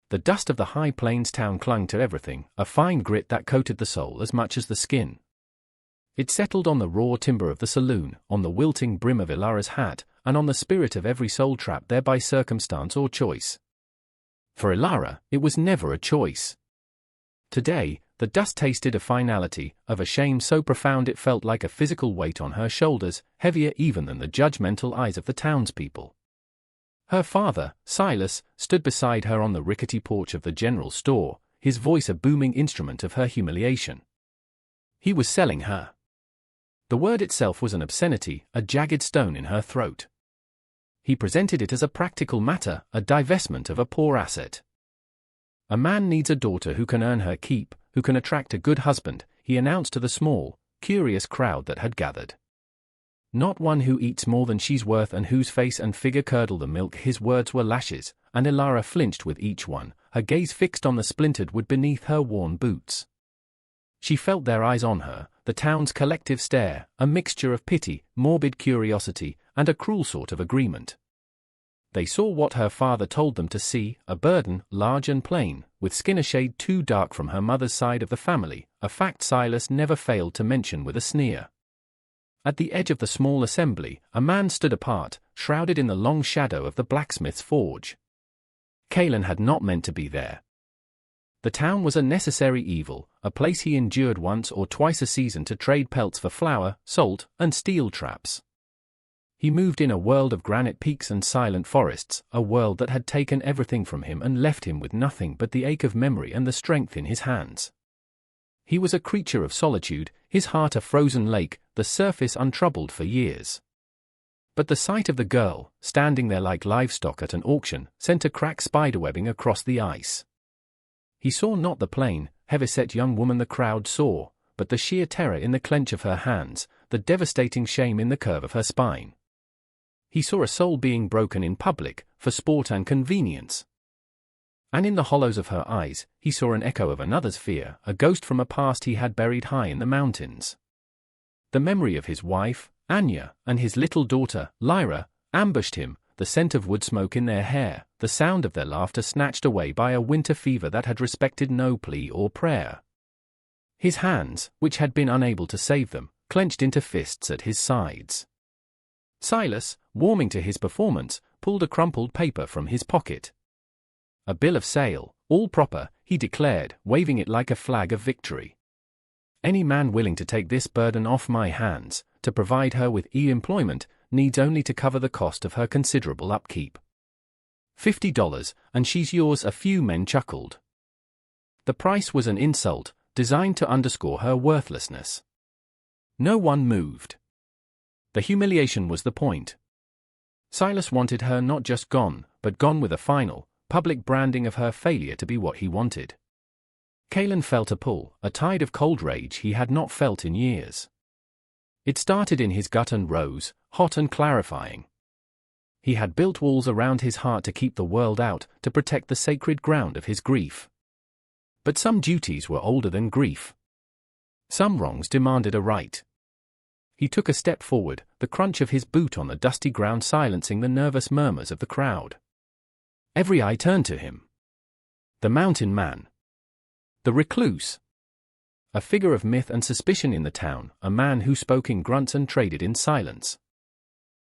The dust of the high plains town clung to everything, a fine grit that coated the soul as much as the skin. It settled on the raw timber of the saloon, on the wilting brim of Ilara's hat, and on the spirit of every soul trapped there by circumstance or choice. For Ilara, it was never a choice. Today, the dust tasted of finality, of a shame so profound it felt like a physical weight on her shoulders, heavier even than the judgmental eyes of the townspeople. Her father, Silas, stood beside her on the rickety porch of the general store, his voice a booming instrument of her humiliation. He was selling her. The word itself was an obscenity, a jagged stone in her throat. He presented it as a practical matter, a divestment of a poor asset. A man needs a daughter who can earn her keep, who can attract a good husband, he announced to the small, curious crowd that had gathered. Not one who eats more than she's worth and whose face and figure curdle the milk. His words were lashes, and Ilara flinched with each one, her gaze fixed on the splintered wood beneath her worn boots. She felt their eyes on her, the town's collective stare, a mixture of pity, morbid curiosity, and a cruel sort of agreement. They saw what her father told them to see, a burden, large and plain, with skin a shade too dark from her mother's side of the family, a fact Silas never failed to mention with a sneer. At the edge of the small assembly, a man stood apart, shrouded in the long shadow of the blacksmith's forge. Kalen had not meant to be there. The town was a necessary evil, a place he endured once or twice a season to trade pelts for flour, salt, and steel traps. He moved in a world of granite peaks and silent forests, a world that had taken everything from him and left him with nothing but the ache of memory and the strength in his hands. He was a creature of solitude, his heart a frozen lake, the surface untroubled for years. But the sight of the girl, standing there like livestock at an auction, sent a crack spiderwebbing across the ice. He saw not the plain, heavyset young woman the crowd saw, but the sheer terror in the clench of her hands, the devastating shame in the curve of her spine. He saw a soul being broken in public, for sport and convenience. And in the hollows of her eyes, he saw an echo of another's fear, a ghost from a past he had buried high in the mountains. The memory of his wife, Anya, and his little daughter, Lyra, ambushed him, the scent of wood smoke in their hair, the sound of their laughter snatched away by a winter fever that had respected no plea or prayer. His hands, which had been unable to save them, clenched into fists at his sides. Silas, warming to his performance, pulled a crumpled paper from his pocket. A bill of sale, all proper, he declared, waving it like a flag of victory. Any man willing to take this burden off my hands, to provide her with employment, needs only to cover the cost of her considerable upkeep. $50, and she's yours. A few men chuckled. The price was an insult, designed to underscore her worthlessness. No one moved. The humiliation was the point. Silas wanted her not just gone, but gone with a final, public branding of her failure to be what he wanted. Kalen felt a pull, a tide of cold rage he had not felt in years. It started in his gut and rose, hot and clarifying. He had built walls around his heart to keep the world out, to protect the sacred ground of his grief. But some duties were older than grief. Some wrongs demanded a right. He took a step forward, the crunch of his boot on the dusty ground silencing the nervous murmurs of the crowd. Every eye turned to him. The mountain man. The recluse. A figure of myth and suspicion in the town, a man who spoke in grunts and traded in silence.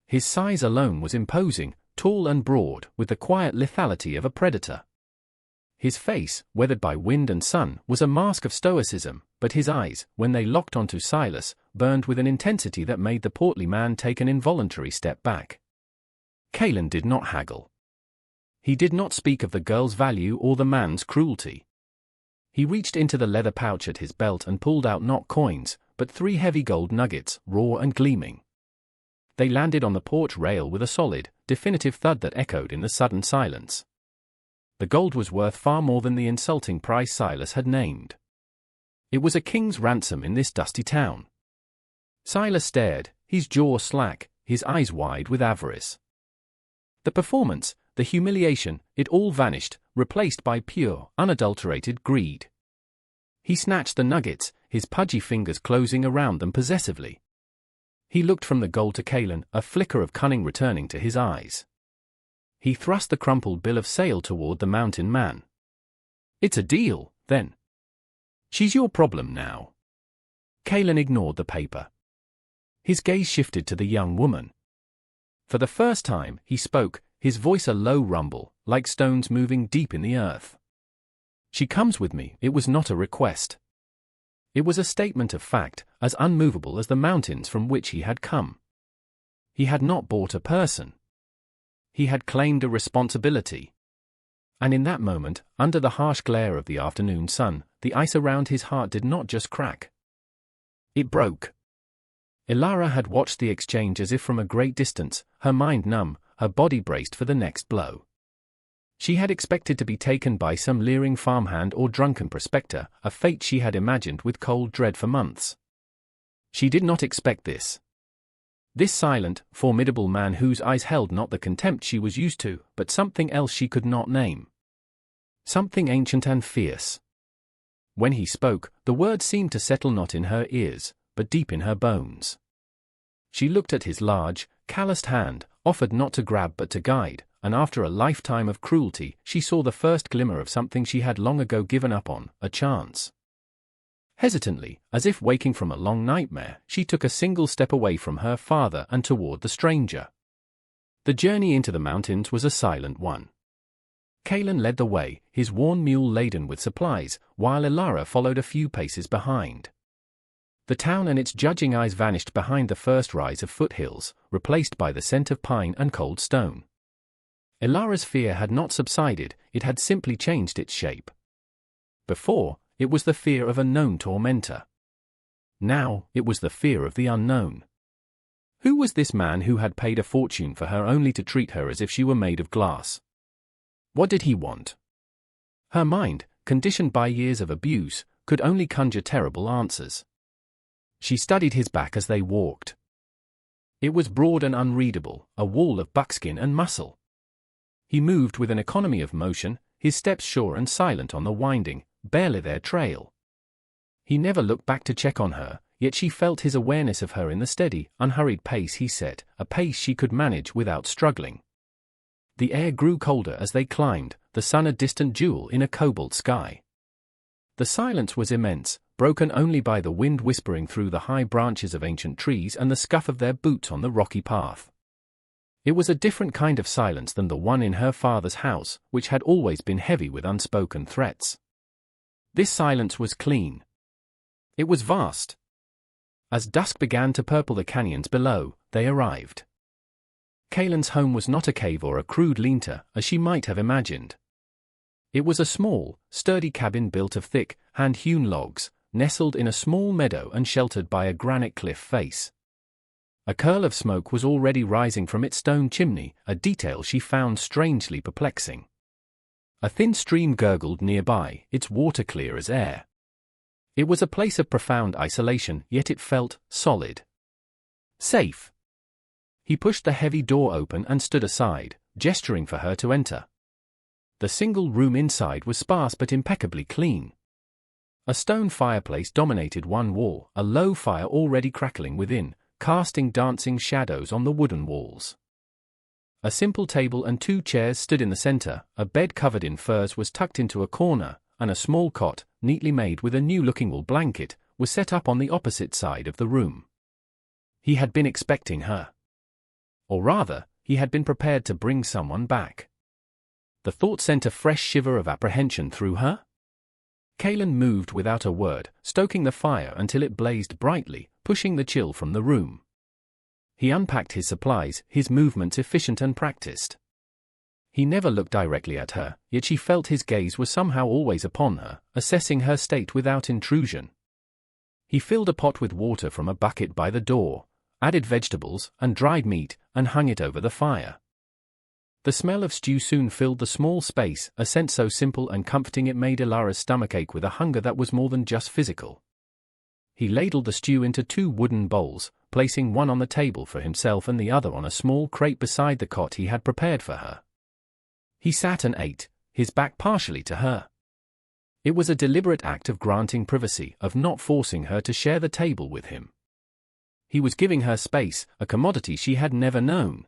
His size alone was imposing, tall and broad, with the quiet lethality of a predator. His face, weathered by wind and sun, was a mask of stoicism, but his eyes, when they locked onto Silas, burned with an intensity that made the portly man take an involuntary step back. Kalen did not haggle. He did not speak of the girl's value or the man's cruelty. He reached into the leather pouch at his belt and pulled out not coins, but 3 heavy gold nuggets, raw and gleaming. They landed on the porch rail with a solid, definitive thud that echoed in the sudden silence. The gold was worth far more than the insulting price Silas had named. It was a king's ransom in this dusty town. Silas stared, his jaw slack, his eyes wide with avarice. The performance, the humiliation, it all vanished, replaced by pure, unadulterated greed. He snatched the nuggets, his pudgy fingers closing around them possessively. He looked from the gold to Kalen, a flicker of cunning returning to his eyes. He thrust the crumpled bill of sale toward the mountain man. It's a deal, then. She's your problem now. Kalen ignored the paper. His gaze shifted to the young woman. For the first time, he spoke, his voice a low rumble, like stones moving deep in the earth. She comes with me. It was not a request. It was a statement of fact, as unmovable as the mountains from which he had come. He had not bought a person. He had claimed a responsibility. And in that moment, under the harsh glare of the afternoon sun, the ice around his heart did not just crack. It broke. Ilara had watched the exchange as if from a great distance, her mind numb, her body braced for the next blow. She had expected to be taken by some leering farmhand or drunken prospector, a fate she had imagined with cold dread for months. She did not expect this. This silent, formidable man whose eyes held not the contempt she was used to, but something else she could not name. Something ancient and fierce. When he spoke, the words seemed to settle not in her ears, but deep in her bones. She looked at his large, calloused hand, offered not to grab but to guide, and after a lifetime of cruelty, she saw the first glimmer of something she had long ago given up on, a chance. Hesitantly, as if waking from a long nightmare, she took a single step away from her father and toward the stranger. The journey into the mountains was a silent one. Kalen led the way, his worn mule laden with supplies, while Ilara followed a few paces behind. The town and its judging eyes vanished behind the first rise of foothills, replaced by the scent of pine and cold stone. Ilara's fear had not subsided, it had simply changed its shape. Before, it was the fear of a known tormentor. Now, it was the fear of the unknown. Who was this man who had paid a fortune for her only to treat her as if she were made of glass? What did he want? Her mind, conditioned by years of abuse, could only conjure terrible answers. She studied his back as they walked. It was broad and unreadable, a wall of buckskin and muscle. He moved with an economy of motion, his steps sure and silent on the winding, barely there trail. He never looked back to check on her, yet she felt his awareness of her in the steady, unhurried pace he set, a pace she could manage without struggling. The air grew colder as they climbed, the sun a distant jewel in a cobalt sky. The silence was immense, broken only by the wind whispering through the high branches of ancient trees and the scuff of their boots on the rocky path. It was a different kind of silence than the one in her father's house, which had always been heavy with unspoken threats. This silence was clean. It was vast. As dusk began to purple the canyons below, they arrived. Kalen's home was not a cave or a crude lean-to, as she might have imagined. It was a small, sturdy cabin built of thick, hand-hewn logs, nestled in a small meadow and sheltered by a granite cliff face. A curl of smoke was already rising from its stone chimney, a detail she found strangely perplexing. A thin stream gurgled nearby, its water clear as air. It was a place of profound isolation, yet it felt solid. Safe. He pushed the heavy door open and stood aside, gesturing for her to enter. The single room inside was sparse but impeccably clean. A stone fireplace dominated one wall, a low fire already crackling within, casting dancing shadows on the wooden walls. A simple table and 2 chairs stood in the center, a bed covered in furs was tucked into a corner, and a small cot, neatly made with a new-looking wool blanket, was set up on the opposite side of the room. He had been expecting her. Or rather, he had been prepared to bring someone back. The thought sent a fresh shiver of apprehension through her. Kalen moved without a word, stoking the fire until it blazed brightly, pushing the chill from the room. He unpacked his supplies, his movements efficient and practiced. He never looked directly at her, yet she felt his gaze was somehow always upon her, assessing her state without intrusion. He filled a pot with water from a bucket by the door, added vegetables and dried meat, and hung it over the fire. The smell of stew soon filled the small space, a scent so simple and comforting it made Ilara's stomach ache with a hunger that was more than just physical. He ladled the stew into 2 wooden bowls, placing one on the table for himself and the other on a small crate beside the cot he had prepared for her. He sat and ate, his back partially to her. It was a deliberate act of granting privacy, of not forcing her to share the table with him. He was giving her space, a commodity she had never known.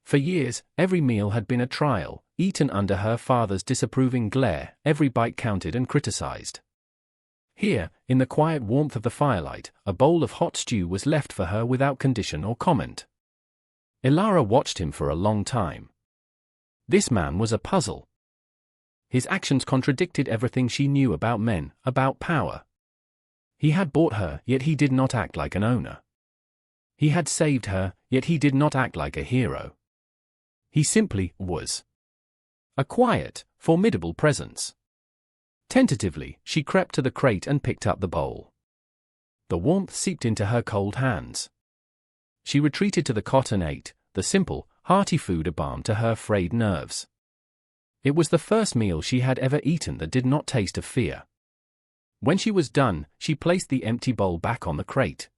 For years, every meal had been a trial, eaten under her father's disapproving glare, every bite counted and criticized. Here, in the quiet warmth of the firelight, a bowl of hot stew was left for her without condition or comment. Ilara watched him for a long time. This man was a puzzle. His actions contradicted everything she knew about men, about power. He had bought her, yet he did not act like an owner. He had saved her, yet he did not act like a hero. He simply was. A quiet, formidable presence. Tentatively, she crept to the crate and picked up the bowl. The warmth seeped into her cold hands. She retreated to the cot and ate, the simple, hearty food a balm to her frayed nerves. It was the first meal she had ever eaten that did not taste of fear. When she was done, she placed the empty bowl back on the crate.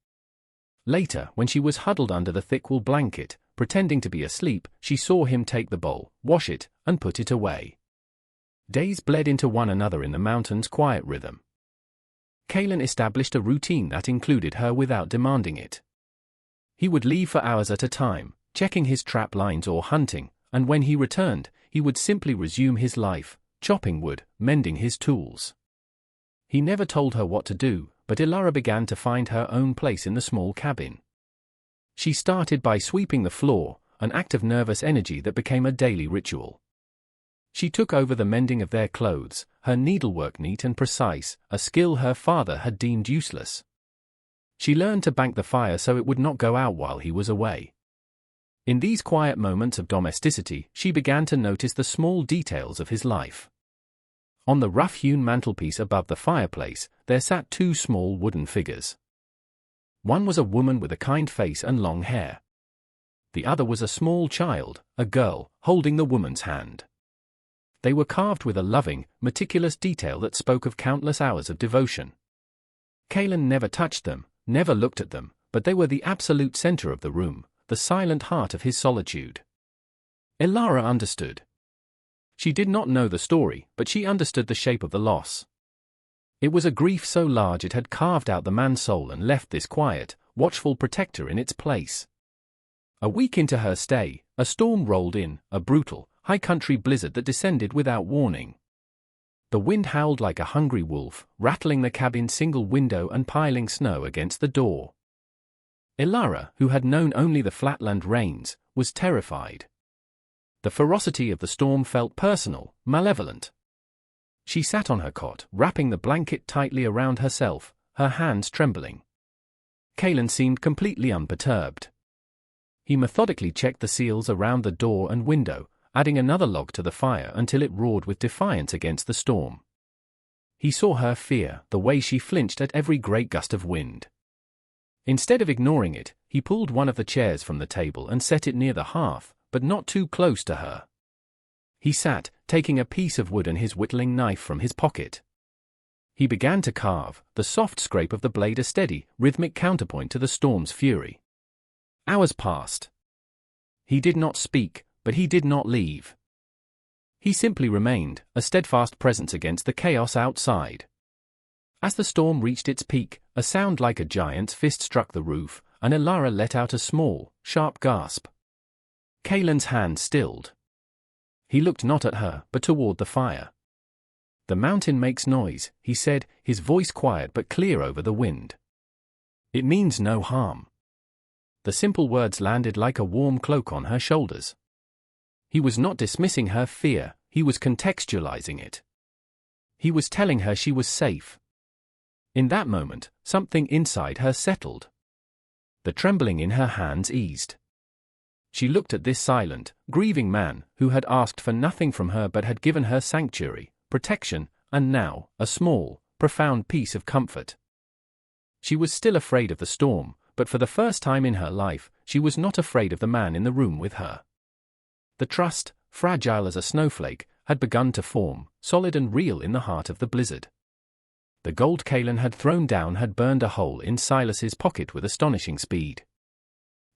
Later, when she was huddled under the thick wool blanket, pretending to be asleep, she saw him take the bowl, wash it, and put it away. Days bled into one another in the mountain's quiet rhythm. Kalen established a routine that included her without demanding it. He would leave for hours at a time, checking his trap lines or hunting, and when he returned, he would simply resume his life, chopping wood, mending his tools. He never told her what to do, but Ilara began to find her own place in the small cabin. She started by sweeping the floor, an act of nervous energy that became a daily ritual. She took over the mending of their clothes, her needlework neat and precise, a skill her father had deemed useless. She learned to bank the fire so it would not go out while he was away. In these quiet moments of domesticity, she began to notice the small details of his life. On the rough-hewn mantelpiece above the fireplace, there sat two small wooden figures. One was a woman with a kind face and long hair. The other was a small child, a girl, holding the woman's hand. They were carved with a loving, meticulous detail that spoke of countless hours of devotion. Kalen never touched them, never looked at them, but they were the absolute center of the room, the silent heart of his solitude. Ilara understood. She did not know the story, but she understood the shape of the loss. It was a grief so large it had carved out the man's soul and left this quiet, watchful protector in its place. A week into her stay, a storm rolled in, a brutal, high-country blizzard that descended without warning. The wind howled like a hungry wolf, rattling the cabin's single window and piling snow against the door. Ilara, who had known only the flatland rains, was terrified. The ferocity of the storm felt personal, malevolent. She sat on her cot, wrapping the blanket tightly around herself, her hands trembling. Kalen seemed completely unperturbed. He methodically checked the seals around the door and window, adding another log to the fire until it roared with defiance against the storm. He saw her fear, the way she flinched at every great gust of wind. Instead of ignoring it, he pulled one of the chairs from the table and set it near the hearth, but not too close to her. He sat, taking a piece of wood and his whittling knife from his pocket. He began to carve, the soft scrape of the blade a steady, rhythmic counterpoint to the storm's fury. Hours passed. He did not speak, but he did not leave. He simply remained, a steadfast presence against the chaos outside. As the storm reached its peak, a sound like a giant's fist struck the roof, and Ilara let out a small, sharp gasp. Kalen's hand stilled. He looked not at her, but toward the fire. "The mountain makes noise," he said, his voice quiet but clear over the wind. "It means no harm." The simple words landed like a warm cloak on her shoulders. He was not dismissing her fear, he was contextualizing it. He was telling her she was safe. In that moment, something inside her settled. The trembling in her hands eased. She looked at this silent, grieving man, who had asked for nothing from her but had given her sanctuary, protection, and now, a small, profound piece of comfort. She was still afraid of the storm, but for the first time in her life, she was not afraid of the man in the room with her. The trust, fragile as a snowflake, had begun to form, solid and real in the heart of the blizzard. The gold Kalen had thrown down had burned a hole in Silas's pocket with astonishing speed.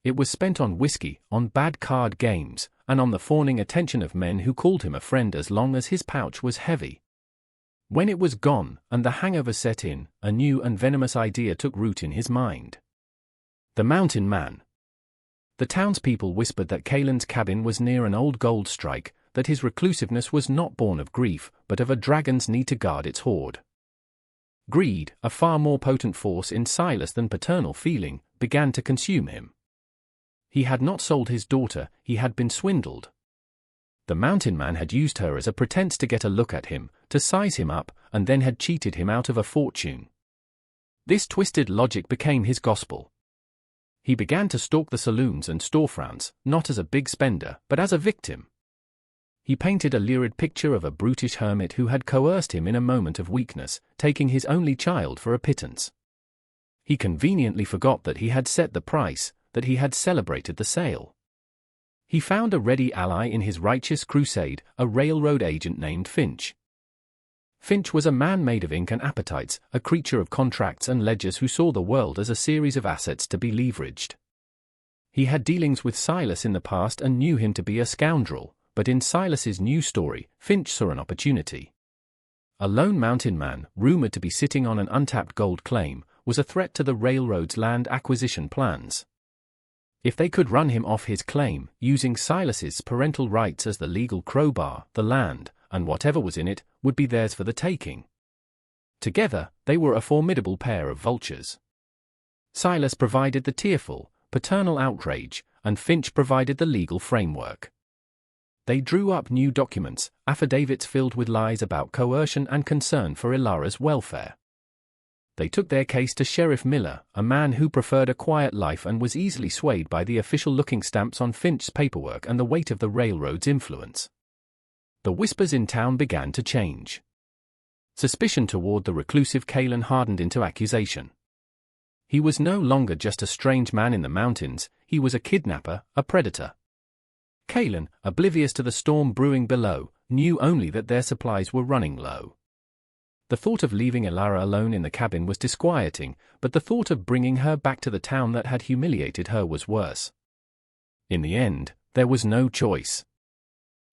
It was spent on whiskey, on bad card games, and on the fawning attention of men who called him a friend as long as his pouch was heavy. When it was gone, and the hangover set in, a new and venomous idea took root in his mind. The mountain man. The townspeople whispered that Caelan's cabin was near an old gold strike, that his reclusiveness was not born of grief, but of a dragon's need to guard its hoard. Greed, a far more potent force in Silas than paternal feeling, began to consume him. He had not sold his daughter, he had been swindled. The mountain man had used her as a pretense to get a look at him, to size him up, and then had cheated him out of a fortune. This twisted logic became his gospel. He began to stalk the saloons and storefronts, not as a big spender, but as a victim. He painted a lurid picture of a brutish hermit who had coerced him in a moment of weakness, taking his only child for a pittance. He conveniently forgot that he had set the price, that he had celebrated the sale. He found a ready ally in his righteous crusade, a railroad agent named Finch. Finch was a man made of ink and appetites, a creature of contracts and ledgers who saw the world as a series of assets to be leveraged. He had dealings with Silas in the past and knew him to be a scoundrel, but in Silas's new story, Finch saw an opportunity. A lone mountain man, rumored to be sitting on an untapped gold claim, was a threat to the railroad's land acquisition plans. If they could run him off his claim, using Silas's parental rights as the legal crowbar, the land, and whatever was in it, would be theirs for the taking. Together, they were a formidable pair of vultures. Silas provided the tearful, paternal outrage, and Finch provided the legal framework. They drew up new documents, affidavits filled with lies about coercion and concern for Ilara's welfare. They took their case to Sheriff Miller, a man who preferred a quiet life and was easily swayed by the official-looking stamps on Finch's paperwork and the weight of the railroad's influence. The whispers in town began to change. Suspicion toward the reclusive Caelan hardened into accusation. He was no longer just a strange man in the mountains, he was a kidnapper, a predator. Caelan, oblivious to the storm brewing below, knew only that their supplies were running low. The thought of leaving Ilara alone in the cabin was disquieting, but the thought of bringing her back to the town that had humiliated her was worse. In the end, there was no choice.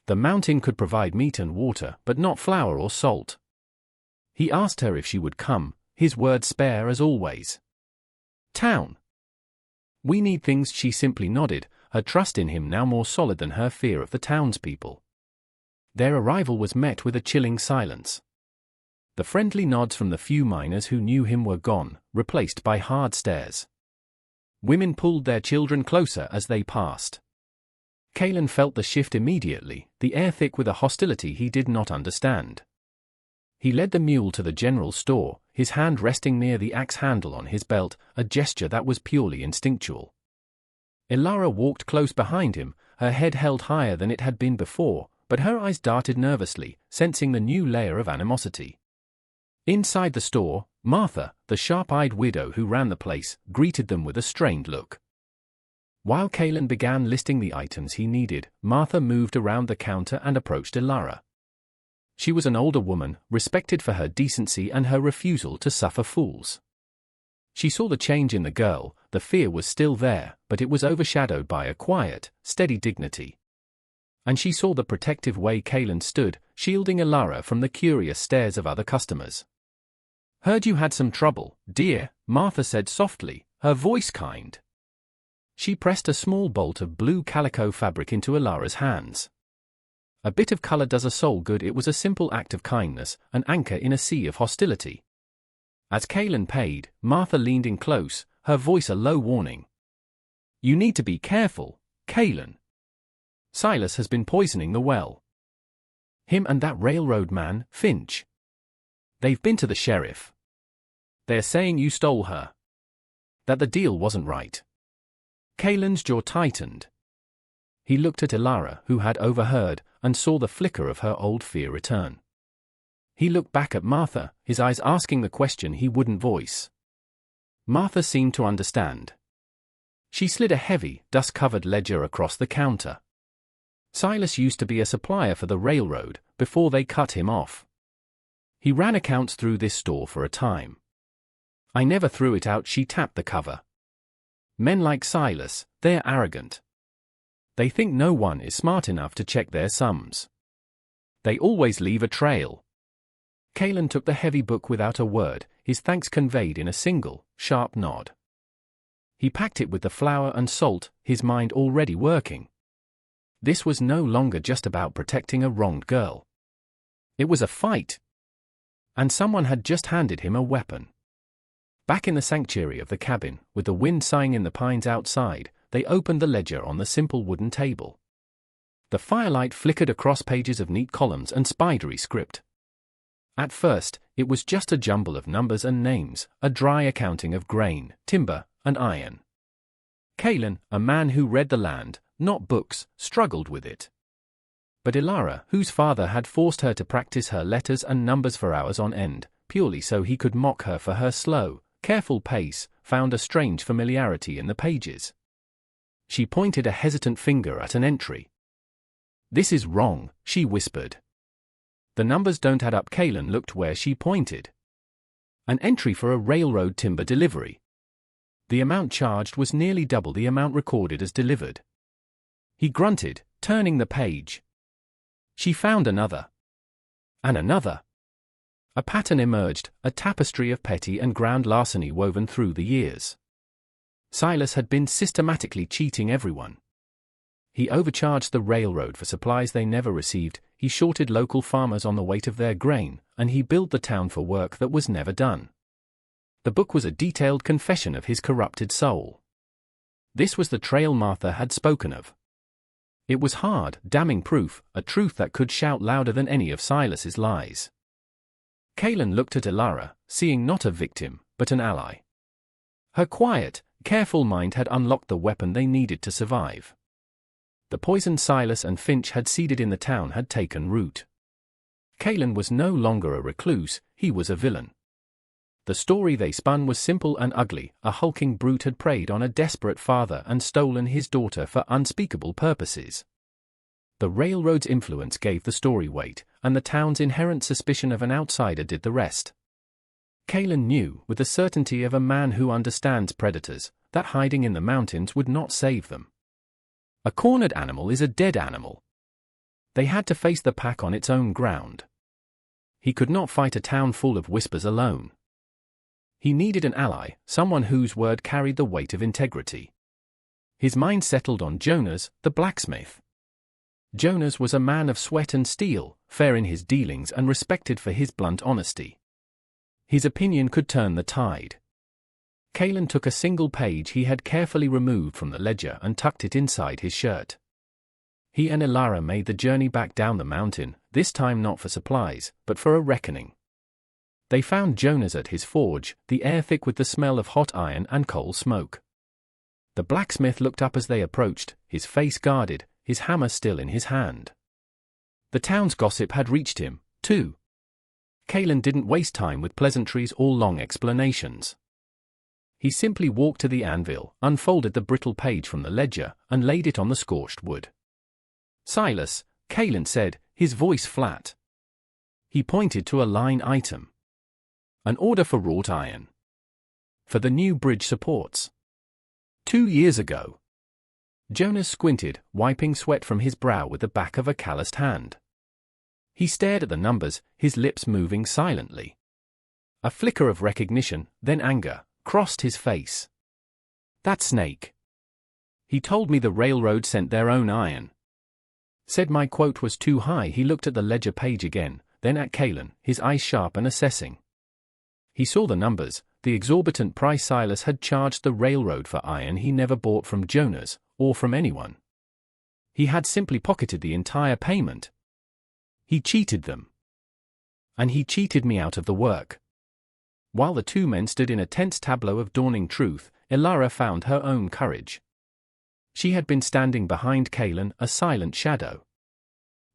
The mountain could provide meat and water, but not flour or salt. He asked her if she would come, his words spare as always. Town. We need things, she simply nodded, her trust in him now more solid than her fear of the townspeople. Their arrival was met with a chilling silence. The friendly nods from the few miners who knew him were gone, replaced by hard stares. Women pulled their children closer as they passed. Caelan felt the shift immediately, the air thick with a hostility he did not understand. He led the mule to the general store, his hand resting near the axe handle on his belt, a gesture that was purely instinctual. Ilara walked close behind him, her head held higher than it had been before, but her eyes darted nervously, sensing the new layer of animosity. Inside the store, Martha, the sharp-eyed widow who ran the place, greeted them with a strained look. While Caelan began listing the items he needed, Martha moved around the counter and approached Ilara. She was an older woman, respected for her decency and her refusal to suffer fools. She saw the change in the girl, the fear was still there, but it was overshadowed by a quiet, steady dignity. And she saw the protective way Caelan stood, shielding Ilara from the curious stares of other customers. "Heard you had some trouble, dear," Martha said softly, her voice kind. She pressed a small bolt of blue calico fabric into Ilara's hands. A bit of color does a soul good. It was a simple act of kindness, an anchor in a sea of hostility. As Caelan paid, Martha leaned in close, her voice a low warning. "You need to be careful, Caelan. Silas has been poisoning the well. Him and that railroad man, Finch. They've been to the sheriff. They're saying you stole her. That the deal wasn't right." Caelan's jaw tightened. He looked at Ilara, who had overheard, and saw the flicker of her old fear return. He looked back at Martha, his eyes asking the question he wouldn't voice. Martha seemed to understand. She slid a heavy, dust-covered ledger across the counter. Silas used to be a supplier for the railroad, before they cut him off. He ran accounts through this store for a time. "I never threw it out," she tapped the cover. "Men like Silas, they're arrogant. They think no one is smart enough to check their sums. They always leave a trail." Caelan took the heavy book without a word, his thanks conveyed in a single, sharp nod. He packed it with the flour and salt, his mind already working. This was no longer just about protecting a wronged girl. It was a fight. And someone had just handed him a weapon. Back in the sanctuary of the cabin, with the wind sighing in the pines outside, they opened the ledger on the simple wooden table. The firelight flickered across pages of neat columns and spidery script. At first, it was just a jumble of numbers and names, a dry accounting of grain, timber, and iron. Kalen, a man who read the land, not books, struggled with it. But Ilara, whose father had forced her to practice her letters and numbers for hours on end, purely so he could mock her for her slow, careful pace, found a strange familiarity in the pages. She pointed a hesitant finger at an entry. "This is wrong," she whispered. "The numbers don't add up." Kalen looked where she pointed. An entry for a railroad timber delivery. The amount charged was nearly double the amount recorded as delivered. He grunted, turning the page. She found another. And another. A pattern emerged, a tapestry of petty and grand larceny woven through the years. Silas had been systematically cheating everyone. He overcharged the railroad for supplies they never received, he shorted local farmers on the weight of their grain, and he billed the town for work that was never done. The book was a detailed confession of his corrupted soul. This was the trail Martha had spoken of. It was hard, damning proof, a truth that could shout louder than any of Silas's lies. Kalen looked at Ilara, seeing not a victim, but an ally. Her quiet, careful mind had unlocked the weapon they needed to survive. The poison Silas and Finch had seeded in the town had taken root. Kalen was no longer a recluse, he was a villain. The story they spun was simple and ugly. A hulking brute had preyed on a desperate father and stolen his daughter for unspeakable purposes. The railroad's influence gave the story weight, and the town's inherent suspicion of an outsider did the rest. Kalen knew, with the certainty of a man who understands predators, that hiding in the mountains would not save them. A cornered animal is a dead animal. They had to face the pack on its own ground. He could not fight a town full of whispers alone. He needed an ally, someone whose word carried the weight of integrity. His mind settled on Jonas, the blacksmith. Jonas was a man of sweat and steel, fair in his dealings and respected for his blunt honesty. His opinion could turn the tide. Kalen took a single page he had carefully removed from the ledger and tucked it inside his shirt. He and Ilara made the journey back down the mountain, this time not for supplies, but for a reckoning. They found Jonas at his forge, the air thick with the smell of hot iron and coal smoke. The blacksmith looked up as they approached, his face guarded, his hammer still in his hand. The town's gossip had reached him, too. Kalen didn't waste time with pleasantries or long explanations. He simply walked to the anvil, unfolded the brittle page from the ledger, and laid it on the scorched wood. "Silas," Kalen said, his voice flat. He pointed to a line item. An order for wrought iron. For the new bridge supports. 2 years ago. Jonas squinted, wiping sweat from his brow with the back of a calloused hand. He stared at the numbers, his lips moving silently. A flicker of recognition, then anger, crossed his face. "That snake. He told me the railroad sent their own iron. Said my quote was too high." He looked at the ledger page again, then at Kalen, his eyes sharp and assessing. He saw the numbers, the exorbitant price Silas had charged the railroad for iron he never bought from Jonas, or from anyone. He had simply pocketed the entire payment. He cheated them. And he cheated me out of the work. While the two men stood in a tense tableau of dawning truth, Ilara found her own courage. She had been standing behind Kalen, a silent shadow.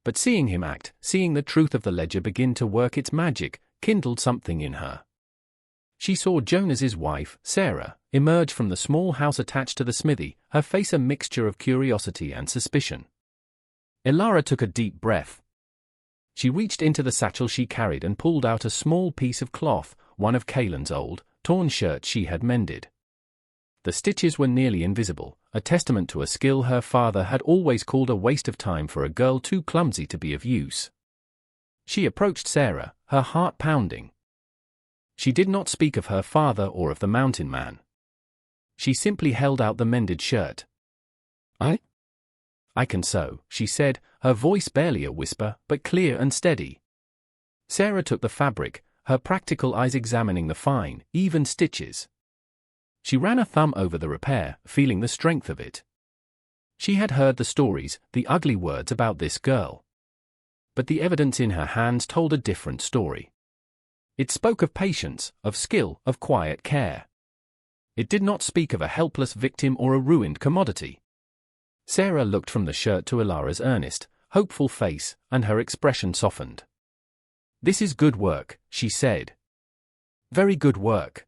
But seeing him act, seeing the truth of the ledger begin to work its magic, kindled something in her. She saw Jonas's wife, Sarah, emerge from the small house attached to the smithy, her face a mixture of curiosity and suspicion. Ilara took a deep breath. She reached into the satchel she carried and pulled out a small piece of cloth, one of Kalen's old, torn shirts she had mended. The stitches were nearly invisible, a testament to a skill her father had always called a waste of time for a girl too clumsy to be of use. She approached Sarah, her heart pounding. She did not speak of her father or of the mountain man. She simply held out the mended shirt. I can sew, she said, her voice barely a whisper, but clear and steady. Sarah took the fabric, her practical eyes examining the fine, even stitches. She ran a thumb over the repair, feeling the strength of it. She had heard the stories, the ugly words about this girl. But the evidence in her hands told a different story. It spoke of patience, of skill, of quiet care. It did not speak of a helpless victim or a ruined commodity. Sarah looked from the shirt to Ilara's earnest, hopeful face, and her expression softened. "This is good work," she said. "Very good work."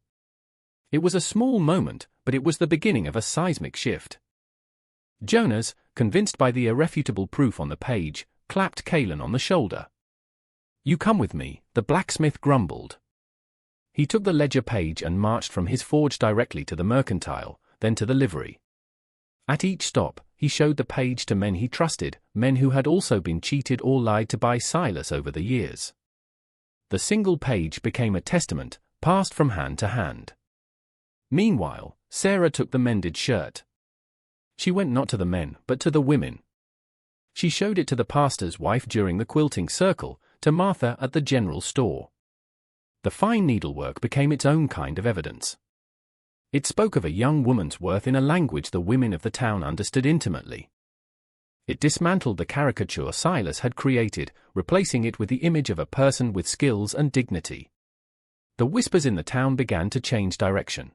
It was a small moment, but it was the beginning of a seismic shift. Jonas, convinced by the irrefutable proof on the page, clapped Kaelan on the shoulder. "You come with me," the blacksmith grumbled. He took the ledger page and marched from his forge directly to the mercantile, then to the livery. At each stop, he showed the page to men he trusted, men who had also been cheated or lied to by Silas over the years. The single page became a testament, passed from hand to hand. Meanwhile, Sarah took the mended shirt. She went not to the men, but to the women. She showed it to the pastor's wife during the quilting circle, to Martha at the general store. The fine needlework became its own kind of evidence. It spoke of a young woman's worth in a language the women of the town understood intimately. It dismantled the caricature Silas had created, replacing it with the image of a person with skills and dignity. The whispers in the town began to change direction.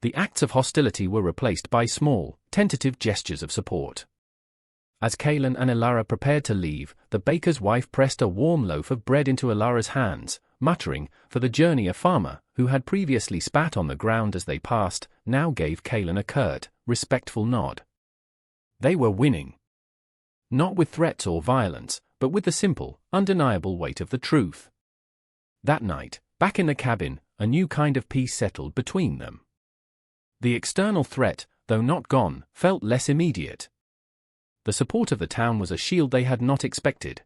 The acts of hostility were replaced by small, tentative gestures of support. As Kaelan and Ilara prepared to leave, the baker's wife pressed a warm loaf of bread into Ilara's hands, muttering, for the journey a farmer, who had previously spat on the ground as they passed, now gave Kaelan a curt, respectful nod. They were winning. Not with threats or violence, but with the simple, undeniable weight of the truth. That night, back in the cabin, a new kind of peace settled between them. The external threat, though not gone, felt less immediate. The support of the town was a shield they had not expected.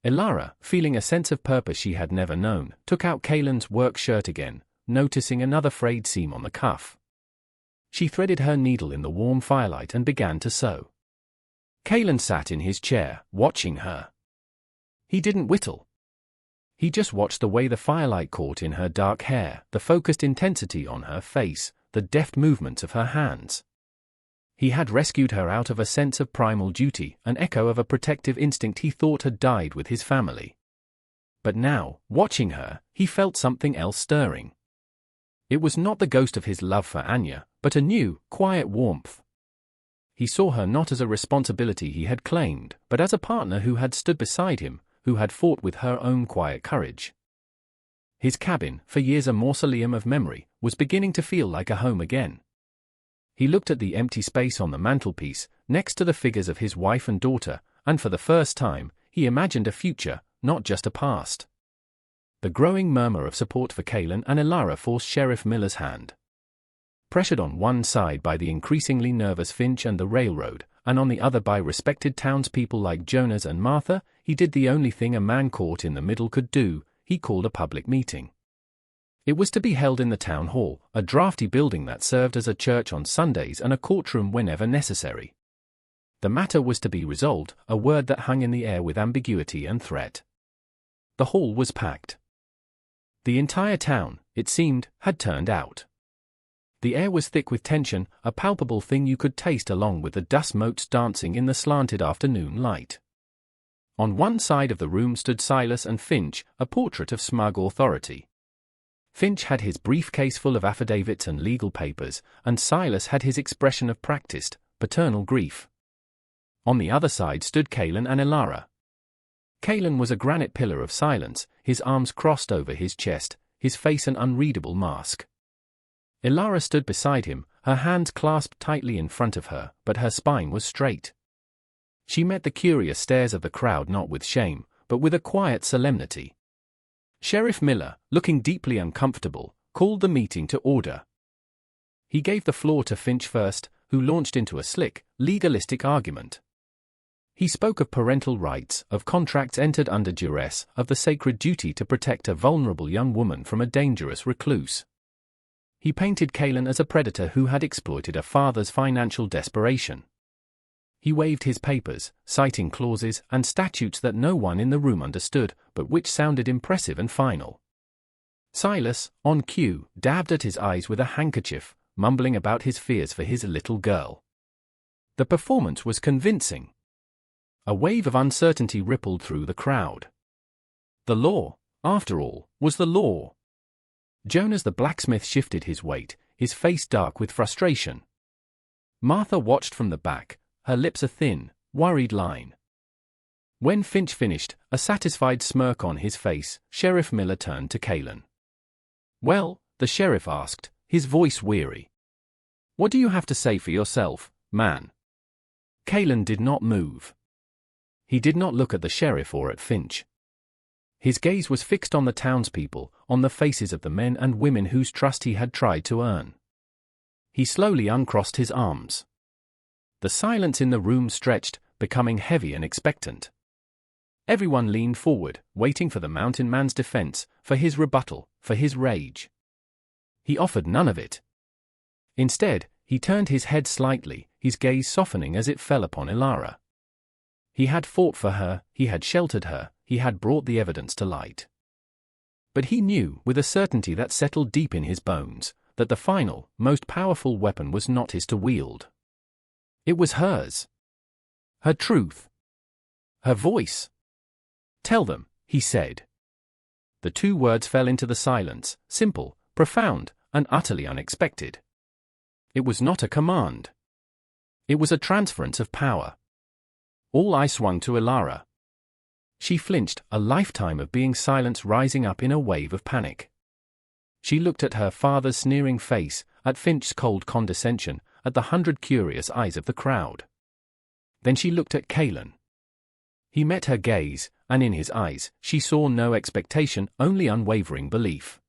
Ilara, feeling a sense of purpose she had never known, took out Kaelan's work shirt again, noticing another frayed seam on the cuff. She threaded her needle in the warm firelight and began to sew. Kaelan sat in his chair, watching her. He didn't whittle. He just watched the way the firelight caught in her dark hair, the focused intensity on her face, the deft movements of her hands. He had rescued her out of a sense of primal duty, an echo of a protective instinct he thought had died with his family. But now, watching her, he felt something else stirring. It was not the ghost of his love for Anya, but a new, quiet warmth. He saw her not as a responsibility he had claimed, but as a partner who had stood beside him, who had fought with her own quiet courage. His cabin, for years a mausoleum of memory, was beginning to feel like a home again. He looked at the empty space on the mantelpiece, next to the figures of his wife and daughter, and for the first time, he imagined a future, not just a past. The growing murmur of support for Kaelan and Ilara forced Sheriff Miller's hand. Pressured on one side by the increasingly nervous Finch and the railroad, and on the other by respected townspeople like Jonas and Martha, he did the only thing a man caught in the middle could do: he called a public meeting. It was to be held in the town hall, a drafty building that served as a church on Sundays and a courtroom whenever necessary. The matter was to be resolved, a word that hung in the air with ambiguity and threat. The hall was packed. The entire town, it seemed, had turned out. The air was thick with tension, a palpable thing you could taste along with the dust motes dancing in the slanted afternoon light. On one side of the room stood Silas and Finch, a portrait of smug authority. Finch had his briefcase full of affidavits and legal papers, and Silas had his expression of practiced, paternal grief. On the other side stood Kaelan and Ilara. Kaelan was a granite pillar of silence, his arms crossed over his chest, his face an unreadable mask. Ilara stood beside him, her hands clasped tightly in front of her, but her spine was straight. She met the curious stares of the crowd not with shame, but with a quiet solemnity. Sheriff Miller, looking deeply uncomfortable, called the meeting to order. He gave the floor to Finch first, who launched into a slick, legalistic argument. He spoke of parental rights, of contracts entered under duress, of the sacred duty to protect a vulnerable young woman from a dangerous recluse. He painted Kalen as a predator who had exploited a father's financial desperation. He waved his papers, citing clauses and statutes that no one in the room understood, but which sounded impressive and final. Silas, on cue, dabbed at his eyes with a handkerchief, mumbling about his fears for his little girl. The performance was convincing. A wave of uncertainty rippled through the crowd. The law, after all, was the law. Jonas the blacksmith shifted his weight, his face dark with frustration. Martha watched from the back, her lips a thin, worried line. When Finch finished, a satisfied smirk on his face, Sheriff Miller turned to Kalen. "Well," the sheriff asked, his voice weary. "What do you have to say for yourself, man?" Kalen did not move. He did not look at the sheriff or at Finch. His gaze was fixed on the townspeople, on the faces of the men and women whose trust he had tried to earn. He slowly uncrossed his arms. The silence in the room stretched, becoming heavy and expectant. Everyone leaned forward, waiting for the mountain man's defense, for his rebuttal, for his rage. He offered none of it. Instead, he turned his head slightly, his gaze softening as it fell upon Ilara. He had fought for her, he had sheltered her, he had brought the evidence to light. But he knew, with a certainty that settled deep in his bones, that the final, most powerful weapon was not his to wield. It was hers. Her truth. Her voice. "Tell them," he said. The two words fell into the silence, simple, profound, and utterly unexpected. It was not a command. It was a transference of power. All eyes swung to Ilara. She flinched, a lifetime of being silent rising up in a wave of panic. She looked at her father's sneering face, at Finch's cold condescension, at the 100 curious eyes of the crowd. Then she looked at Kalen. He met her gaze, and in his eyes, she saw no expectation, only unwavering belief.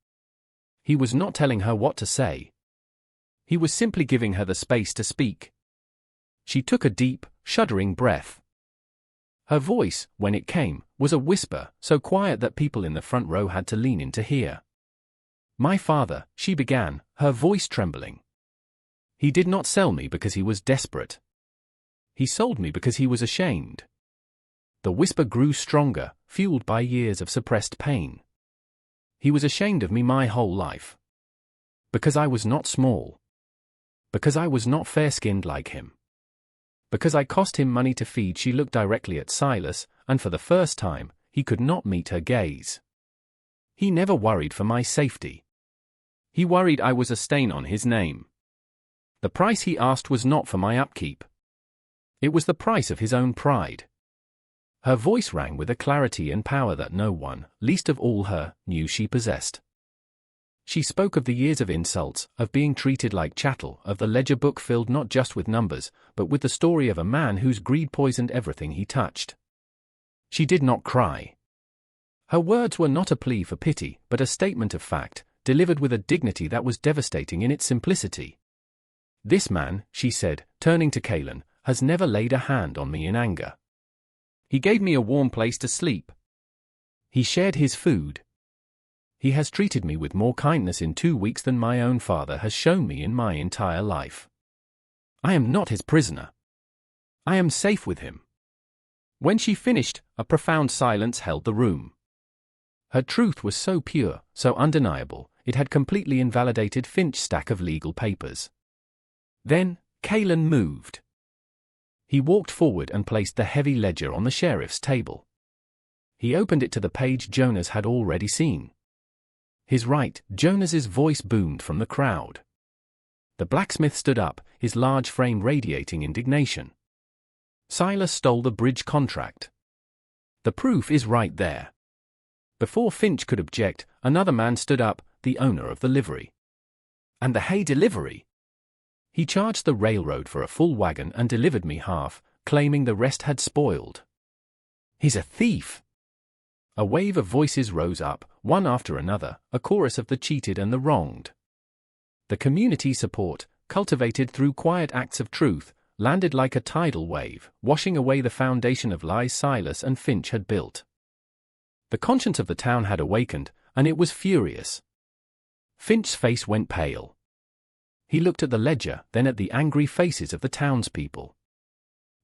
He was not telling her what to say. He was simply giving her the space to speak. She took a deep, shuddering breath. Her voice, when it came, was a whisper, so quiet that people in the front row had to lean in to hear. "My father," she began, her voice trembling. "He did not sell me because he was desperate. He sold me because he was ashamed." The whisper grew stronger, fueled by years of suppressed pain. "He was ashamed of me my whole life. Because I was not small. Because I was not fair-skinned like him. Because I cost him money to feed." She looked directly at Silas, and for the first time, he could not meet her gaze. "He never worried for my safety. He worried I was a stain on his name. The price he asked was not for my upkeep. It was the price of his own pride." Her voice rang with a clarity and power that no one, least of all her, knew she possessed. She spoke of the years of insults, of being treated like chattel, of the ledger book filled not just with numbers, but with the story of a man whose greed poisoned everything he touched. She did not cry. Her words were not a plea for pity, but a statement of fact, delivered with a dignity that was devastating in its simplicity. "This man," she said, turning to Kalen, "has never laid a hand on me in anger. He gave me a warm place to sleep. He shared his food. He has treated me with more kindness in 2 weeks than my own father has shown me in my entire life. I am not his prisoner. I am safe with him." When she finished, a profound silence held the room. Her truth was so pure, so undeniable, it had completely invalidated Finch's stack of legal papers. Then, Kalen moved. He walked forward and placed the heavy ledger on the sheriff's table. He opened it to the page Jonas had already seen. His right, Jonas's voice boomed from the crowd. The blacksmith stood up, his large frame radiating indignation. "Silas stole the bridge contract. The proof is right there." Before Finch could object, another man stood up, the owner of the livery. "And the hay delivery? He charged the railroad for a full wagon and delivered me half, claiming the rest had spoiled. He's a thief." A wave of voices rose up, one after another, a chorus of the cheated and the wronged. The community support, cultivated through quiet acts of truth, landed like a tidal wave, washing away the foundation of lies Silas and Finch had built. The conscience of the town had awakened, and it was furious. Finch's face went pale. He looked at the ledger, then at the angry faces of the townspeople.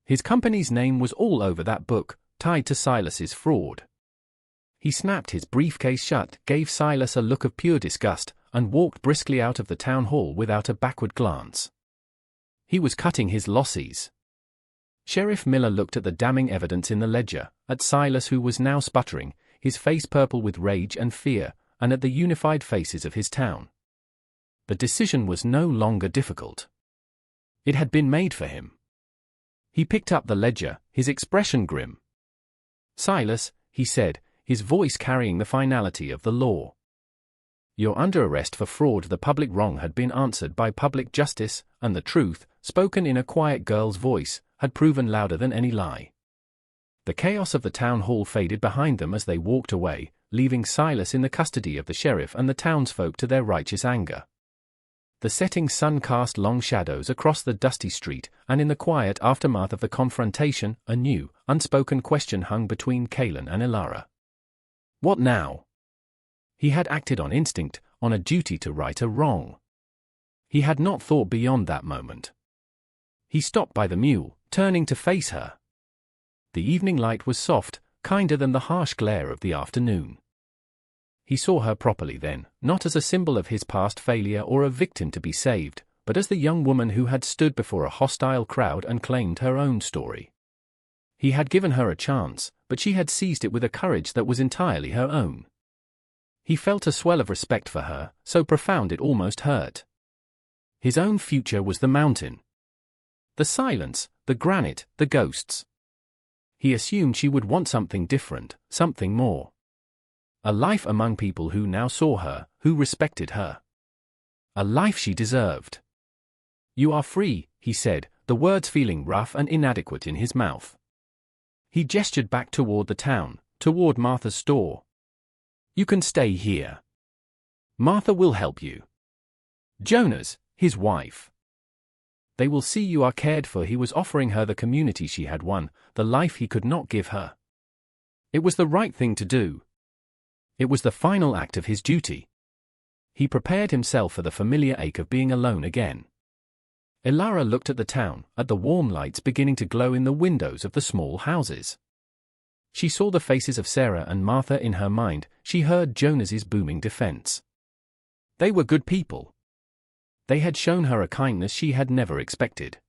His company's name was all over that book, tied to Silas's fraud. He snapped his briefcase shut, gave Silas a look of pure disgust, and walked briskly out of the town hall without a backward glance. He was cutting his losses. Sheriff Miller looked at the damning evidence in the ledger, at Silas who was now sputtering, his face purple with rage and fear, and at the unified faces of his town. The decision was no longer difficult. It had been made for him. He picked up the ledger, his expression grim. "Silas," he said, his voice carrying the finality of the law. "You're under arrest for fraud." The public wrong had been answered by public justice, and the truth, spoken in a quiet girl's voice, had proven louder than any lie. The chaos of the town hall faded behind them as they walked away, leaving Silas in the custody of the sheriff and the townsfolk to their righteous anger. The setting sun cast long shadows across the dusty street, and in the quiet aftermath of the confrontation, a new, unspoken question hung between Kalen and Elara. What now? He had acted on instinct, on a duty to right a wrong. He had not thought beyond that moment. He stopped by the mule, turning to face her. The evening light was soft, kinder than the harsh glare of the afternoon. He saw her properly then, not as a symbol of his past failure or a victim to be saved, but as the young woman who had stood before a hostile crowd and claimed her own story. He had given her a chance, but she had seized it with a courage that was entirely her own. He felt a swell of respect for her, so profound it almost hurt. His own future was the mountain. The silence, the granite, the ghosts. He assumed she would want something different, something more. A life among people who now saw her, who respected her. A life she deserved. "You are free," he said, the words feeling rough and inadequate in his mouth. He gestured back toward the town, toward Martha's store. "You can stay here. Martha will help you. Jonas, his wife. They will see you are cared for." He was offering her the community she had won, the life he could not give her. It was the right thing to do. It was the final act of his duty. He prepared himself for the familiar ache of being alone again. Elara looked at the town, at the warm lights beginning to glow in the windows of the small houses. She saw the faces of Sarah and Martha in her mind. She heard Jonas's booming defense. They were good people. They had shown her a kindness she had never expected.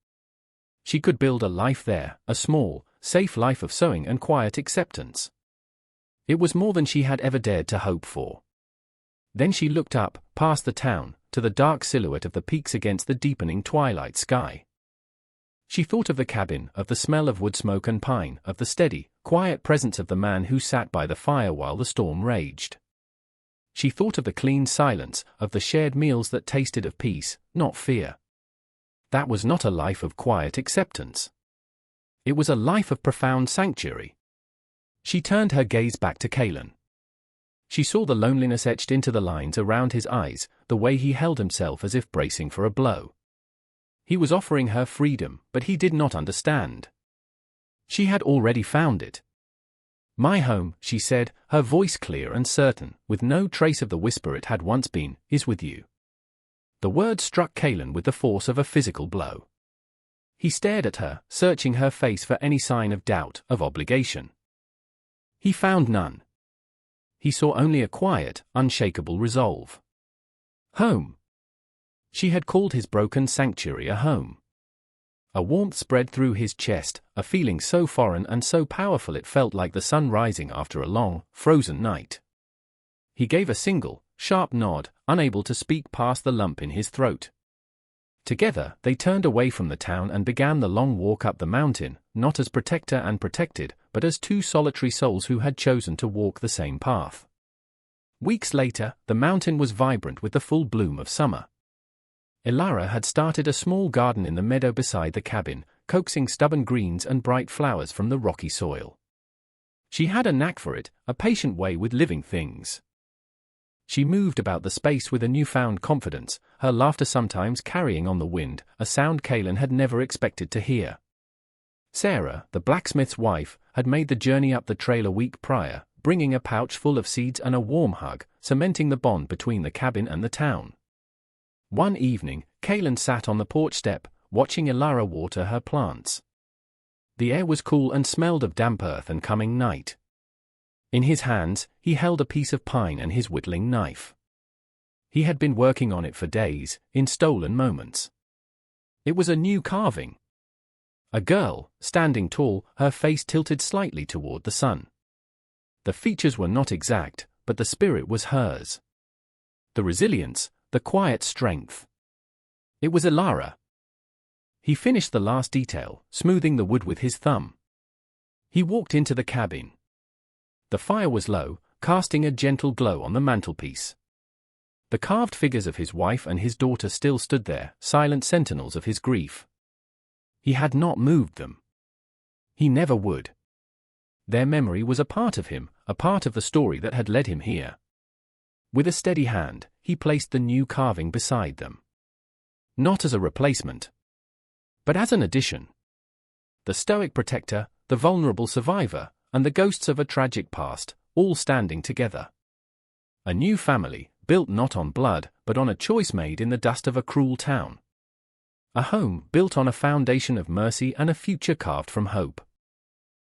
She could build a life there, a small, safe life of sewing and quiet acceptance. It was more than she had ever dared to hope for. Then she looked up, past the town, to the dark silhouette of the peaks against the deepening twilight sky. She thought of the cabin, of the smell of wood smoke and pine, of the steady, quiet presence of the man who sat by the fire while the storm raged. She thought of the clean silence, of the shared meals that tasted of peace, not fear. That was not a life of quiet acceptance. It was a life of profound sanctuary. She turned her gaze back to Kalen. She saw the loneliness etched into the lines around his eyes, the way he held himself as if bracing for a blow. He was offering her freedom, but he did not understand. She had already found it. "My home," she said, her voice clear and certain, with no trace of the whisper it had once been, "is with you." The word struck Kalen with the force of a physical blow. He stared at her, searching her face for any sign of doubt, of obligation. He found none. He saw only a quiet, unshakable resolve. Home. She had called his broken sanctuary a home. A warmth spread through his chest, a feeling so foreign and so powerful it felt like the sun rising after a long, frozen night. He gave a single, sharp nod, unable to speak past the lump in his throat. Together, they turned away from the town and began the long walk up the mountain, not as protector and protected, but as two solitary souls who had chosen to walk the same path. Weeks later, the mountain was vibrant with the full bloom of summer. Elara had started a small garden in the meadow beside the cabin, coaxing stubborn greens and bright flowers from the rocky soil. She had a knack for it, a patient way with living things. She moved about the space with a newfound confidence, her laughter sometimes carrying on the wind, a sound Kalen had never expected to hear. Sarah, the blacksmith's wife, had made the journey up the trail a week prior, bringing a pouch full of seeds and a warm hug, cementing the bond between the cabin and the town. One evening, Kalen sat on the porch step, watching Ilara water her plants. The air was cool and smelled of damp earth and coming night. In his hands, he held a piece of pine and his whittling knife. He had been working on it for days, in stolen moments. It was a new carving. A girl, standing tall, her face tilted slightly toward the sun. The features were not exact, but the spirit was hers. The resilience, the quiet strength. It was Ilara. He finished the last detail, smoothing the wood with his thumb. He walked into the cabin. The fire was low, casting a gentle glow on the mantelpiece. The carved figures of his wife and his daughter still stood there, silent sentinels of his grief. He had not moved them. He never would. Their memory was a part of him, a part of the story that had led him here. With a steady hand, he placed the new carving beside them. Not as a replacement, but as an addition. The stoic protector, the vulnerable survivor, and the ghosts of a tragic past, all standing together. A new family, built not on blood, but on a choice made in the dust of a cruel town. A home built on a foundation of mercy and a future carved from hope.